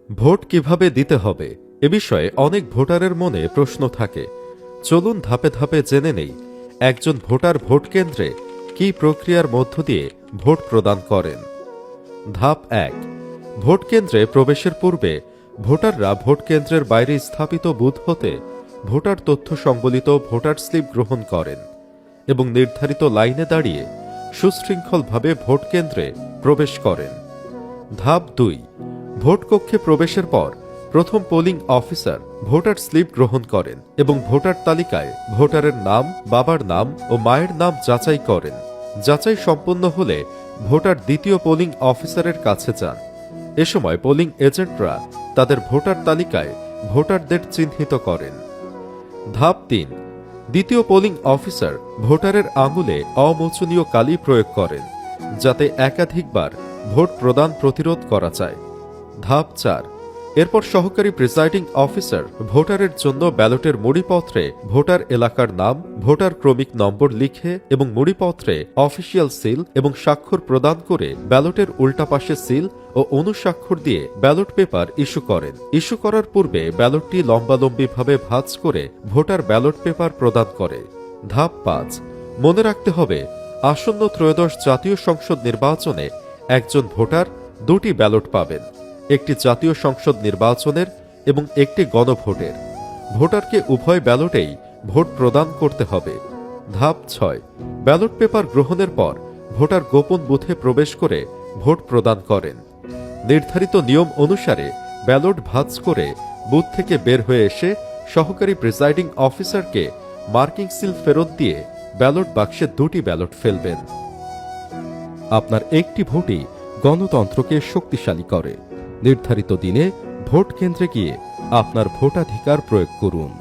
Vote কিভাবে দিতে হবে এ বিষয়ে অনেক ভোটারের মনে প্রশ্ন থাকে। চলুন ধাপে ধাপে জেনে নেই একজন ভোটার ভোট কেন্দ্রে কী প্রক্রিয়ার মধ্য দিয়ে ভোট প্রদান করেন। ধাপ ১। ভোট কেন্দ্রে প্রবেশের পূর্বে ভোটাররা ভোট কেন্দ্রের বাইরে স্থাপিত বুথ হতে ভোটার তথ্য সংবলিত ভোটার স্লিপ গ্রহণ করেন এবং নির্ধারিত লাইনে দাঁড়িয়ে সুশৃঙ্খলভাবে ভোট কেন্দ্রে প্রবেশ করেন। ধাপ ২। ভোট কক্ষে প্রবেশের পর প্রথম পোলিং অফিসার ভোটার স্লিপ গ্রহণ করেন এবং ভোটার তালিকায় ভোটারের নাম, বাবার নাম ও মায়ের নাম যাচাই করেন। যাচাই সম্পন্ন হলে ভোটার দ্বিতীয় পোলিং অফিসারের কাছে যান। এ সময় পোলিং এজেন্টরা তাদের ভোটার তালিকায় ভোটারদের চিহ্নিত করেন। ধাপ ৩। দ্বিতীয় পোলিং অফিসার ভোটারের আঙুলে অমোচনীয় কালি প্রয়োগ করেন যাতে একাধিকবার ভোট প্রদান প্রতিরোধ করা যায়। ধাপ ৪। এরপর সহকারী প্রিসাইডিং অফিসার ভোটারের জন্য ব্যালটের মুড়িপত্রে ভোটার এলাকার নাম, ভোটার ক্রমিক নম্বর লিখে এবং মুড়িপত্রে অফিসিয়াল সিল এবং স্বাক্ষর প্রদান করে ব্যালটের উল্টা পাশে সিল ও অনুস্বাক্ষর দিয়ে ব্যালট পেপার ইস্যু করেন। ইস্যু করার পূর্বে ব্যালটটি লম্বালম্বিভাবে ভাঁজ করে ভোটার ব্যালট পেপার প্রদান করে। ধাপ ৫। মনে রাখতে হবে, আসন্ন ত্রয়োদশ জাতীয় সংসদ নির্বাচনে একজন ভোটার দুটি ব্যালট পাবেন, একটি জাতীয় সংসদ নির্বাচনের এবং একটি গণভোটের। ভোটারকে উভয় ব্যালটেই ভোট প্রদান করতে হবে। ধাপ ৬। ব্যালট পেপার গ্রহণের পর ভোটার গোপন বুথে প্রবেশ করে ভোট প্রদান করেন। নির্ধারিত নিয়ম অনুসারে ব্যালট ভাঁজ করে বুথ থেকে বের হয়ে এসে সহকারী প্রিসাইডিং অফিসারকে মার্কিং সিল ফেরত দিয়ে ব্যালট বাক্সে দুটি ব্যালট ফেলবেন। আপনার একটি ভোটই গণতন্ত্রকে শক্তিশালী করে। নির্ধারিত দিনে ভোট কেন্দ্রে গিয়ে আপনার ভোটাধিকার প্রয়োগ করুন।